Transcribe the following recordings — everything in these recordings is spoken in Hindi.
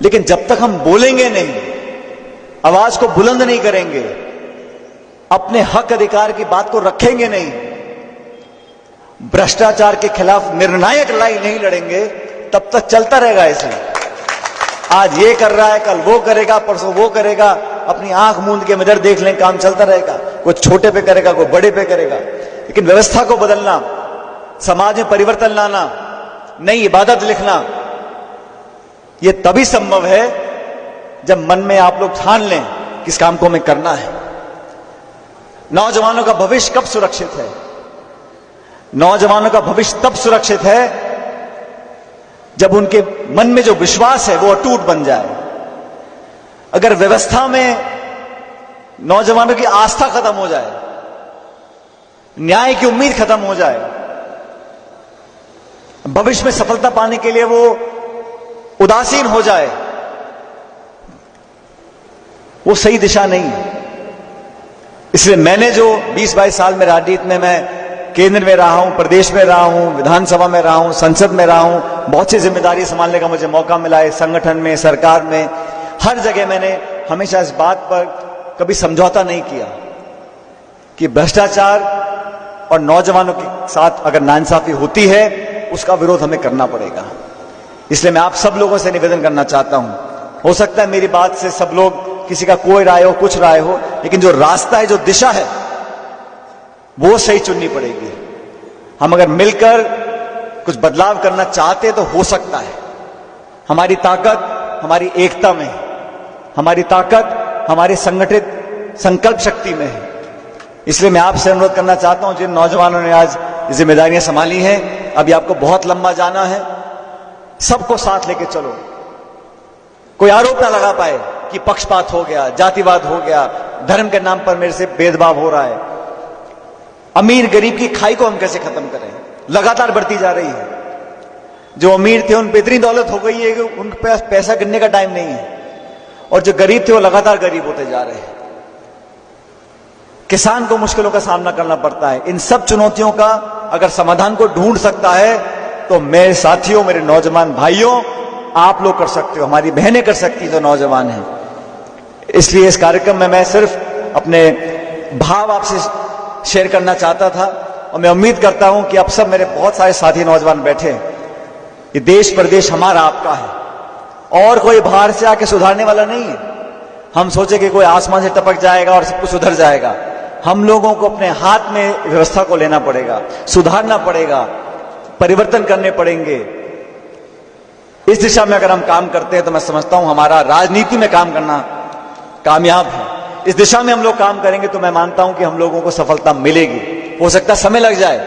लेकिन जब तक हम बोलेंगे नहीं, आवाज को बुलंद नहीं करेंगे, अपने हक अधिकार की बात को रखेंगे नहीं, भ्रष्टाचार के खिलाफ निर्णायक लड़ाई नहीं लड़ेंगे, तब तक चलता रहेगा ऐसे। आज ये कर रहा है, कल वो करेगा, परसों वो करेगा, अपनी आंख मूंद के इधर देख लें, काम चलता रहेगा। कोई छोटे पे करेगा, कोई बड़े पे करेगा। लेकिन व्यवस्था को बदलना, समाज में परिवर्तन लाना, नई इबादत लिखना, यह तभी संभव है जब मन में आप लोग ठान लें कि इस काम को हमें करना है। नौजवानों का भविष्य कब सुरक्षित है? नौजवानों का भविष्य तब सुरक्षित है जब उनके मन में जो विश्वास है वो अटूट बन जाए। अगर व्यवस्था में नौजवानों की आस्था खत्म हो जाए, न्याय की उम्मीद खत्म हो जाए, भविष्य में सफलता पाने के लिए वो उदासीन हो जाए, वो सही दिशा नहीं है। इसलिए मैंने जो 20-22 साल में राजनीति में मैं केंद्र में रहा हूं, प्रदेश में रहा हूं, विधानसभा में रहा हूं, संसद में रहा हूं, बहुत सी जिम्मेदारी संभालने का मुझे मौका मिला है, संगठन में, सरकार में, हर जगह मैंने हमेशा इस बात पर कभी समझौता नहीं किया कि भ्रष्टाचार और नौजवानों के साथ अगर नाइंसाफी होती है उसका विरोध हमें करना पड़ेगा। इसलिए मैं आप सब लोगों से निवेदन करना चाहता हूं, हो सकता है मेरी बात से सब लोग, किसी का कोई राय हो, कुछ राय हो, लेकिन जो रास्ता है, जो दिशा है, वो सही चुननी पड़ेगी। हम अगर मिलकर कुछ बदलाव करना चाहते तो हो सकता है। हमारी ताकत हमारी एकता में है, हमारी ताकत हमारी संगठित संकल्प शक्ति में है। इसलिए मैं आपसे अनुरोध करना चाहता हूं, जिन नौजवानों ने आज जिम्मेदारियां संभाली हैं, अभी आपको बहुत लंबा जाना है, सबको साथ लेके चलो। कोई आरोप ना लगा पाए कि पक्षपात हो गया, जातिवाद हो गया, धर्म के नाम पर मेरे से भेदभाव हो रहा है। अमीर गरीब की खाई को हम कैसे खत्म करें? लगातार बढ़ती जा रही है। जो अमीर थे उन पे इतनी दौलत हो गई है कि उनके पास पैसा गिनने का टाइम नहीं है, और जो गरीब थे वो लगातार गरीब होते जा रहे हैं। किसान को मुश्किलों का सामना करना पड़ता है। इन सब चुनौतियों का अगर समाधान को ढूंढ सकता है तो मेरे साथियों, मेरे नौजवान भाइयों, आप लोग कर सकते हो, हमारी बहनें कर सकती जो नौजवान हैं। इसलिए इस कार्यक्रम में मैं सिर्फ अपने भाव आपसे शेयर करना चाहता था, और मैं उम्मीद करता हूं कि अब सब मेरे बहुत सारे साथी नौजवान बैठे हैं। ये देश प्रदेश हमारा, आपका है, और कोई बाहर से आके सुधारने वाला नहीं है। हम सोचे कि कोई आसमान से टपक जाएगा और सब कुछ सुधर जाएगा। हम लोगों को अपने हाथ में व्यवस्था को लेना पड़ेगा, सुधारना पड़ेगा, परिवर्तन करने पड़ेंगे। इस दिशा में अगर हम काम करते हैं तो मैं समझता हूं हमारा राजनीति में काम करना कामयाब है। इस दिशा में हम लोग काम करेंगे तो मैं मानता हूं कि हम लोगों को सफलता मिलेगी। हो सकता है समय लग जाए,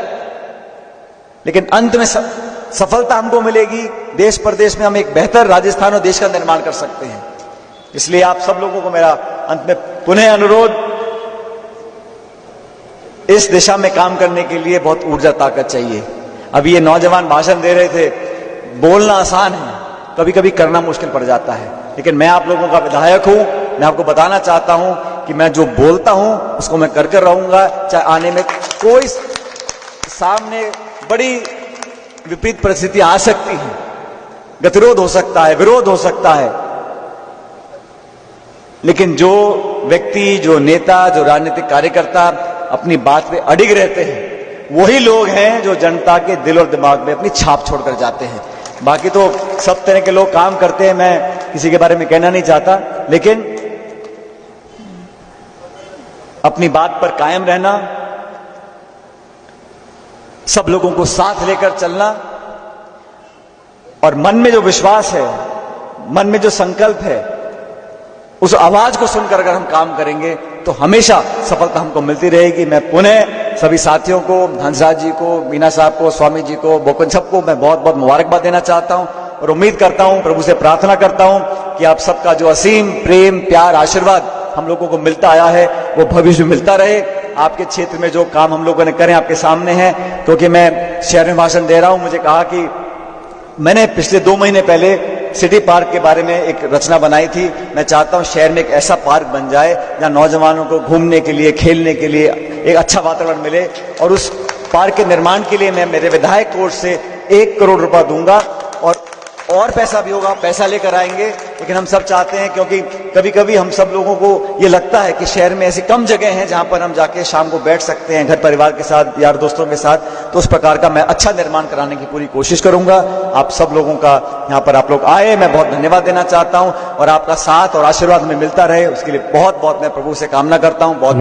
लेकिन अंत में सफलता हमको मिलेगी। देश प्रदेश में हम एक बेहतर राजस्थान और देश का निर्माण कर सकते हैं। इसलिए आप सब लोगों को मेरा अंत में पुनः अनुरोध, इस दिशा में काम करने के लिए बहुत ऊर्जा ताकत चाहिए। अभी ये नौजवान भाषण दे रहे थे, बोलना आसान है, कभी कभी करना मुश्किल पड़ जाता है। लेकिन मैं आप लोगों का विधायक हूं, मैं आपको बताना चाहता हूं कि मैं जो बोलता हूं उसको मैं करके रहूंगा, चाहे आने में कोई सामने बड़ी विपरीत परिस्थिति आ सकती है, गतिरोध हो सकता है, विरोध हो सकता है, लेकिन जो व्यक्ति, जो नेता, जो राजनीतिक कार्यकर्ता अपनी बात पे अडिग रहते हैं, वही लोग हैं जो जनता के दिल और दिमाग में अपनी छाप छोड़कर जाते हैं। बाकी तो सब तरह के लोग काम करते हैं, मैं किसी के बारे में कहना नहीं चाहता, लेकिन अपनी बात पर कायम रहना, सब लोगों को साथ लेकर चलना, और मन में जो विश्वास है, मन में जो संकल्प है, उस आवाज को सुनकर अगर हम काम करेंगे तो हमेशा सफलता हमको मिलती रहेगी। मैं पुनः सभी साथियों को, हंसराज जी को, मीना साहब को, स्वामी जी को, बोकन सबको मैं बहुत बहुत मुबारकबाद देना चाहता हूं, और उम्मीद करता हूं, प्रभु से प्रार्थना करता हूं कि आप सबका जो असीम प्रेम, प्यार, आशीर्वाद हम लोगों को मिलता आया है वो भविष्य में मिलता रहे। आपके क्षेत्र में जो काम हम लोगों ने करें आपके सामने है, क्योंकि मैं शहर में भाषण दे रहा हूं, मुझे कहा कि मैंने पिछले 2 महीने पहले सिटी पार्क के बारे में एक रचना बनाई थी। मैं चाहता हूं शहर में एक ऐसा पार्क बन जाए जहां नौजवानों को घूमने के लिए, खेलने के लिए एक अच्छा वातावरण मिले, और उस पार्क के निर्माण के लिए मैं मेरे विधायक कोष से 1 करोड़ रुपया दूंगा, और और पैसा भी होगा, पैसा लेकर आएंगे, लेकिन हम सब चाहते हैं, क्योंकि कभी कभी हम सब लोगों को ये लगता है कि शहर में ऐसी कम जगह हैं जहां पर हम जाके शाम को बैठ सकते हैं घर परिवार के साथ, यार दोस्तों के साथ, तो उस प्रकार का मैं अच्छा निर्माण कराने की पूरी कोशिश करूंगा। आप सब लोगों का यहाँ पर आप लोग आए, मैं बहुत धन्यवाद देना चाहता हूं और आपका साथ और आशीर्वाद हमें मिलता रहे, उसके लिए बहुत बहुत मैं प्रभु से कामना करता हूं। बहुत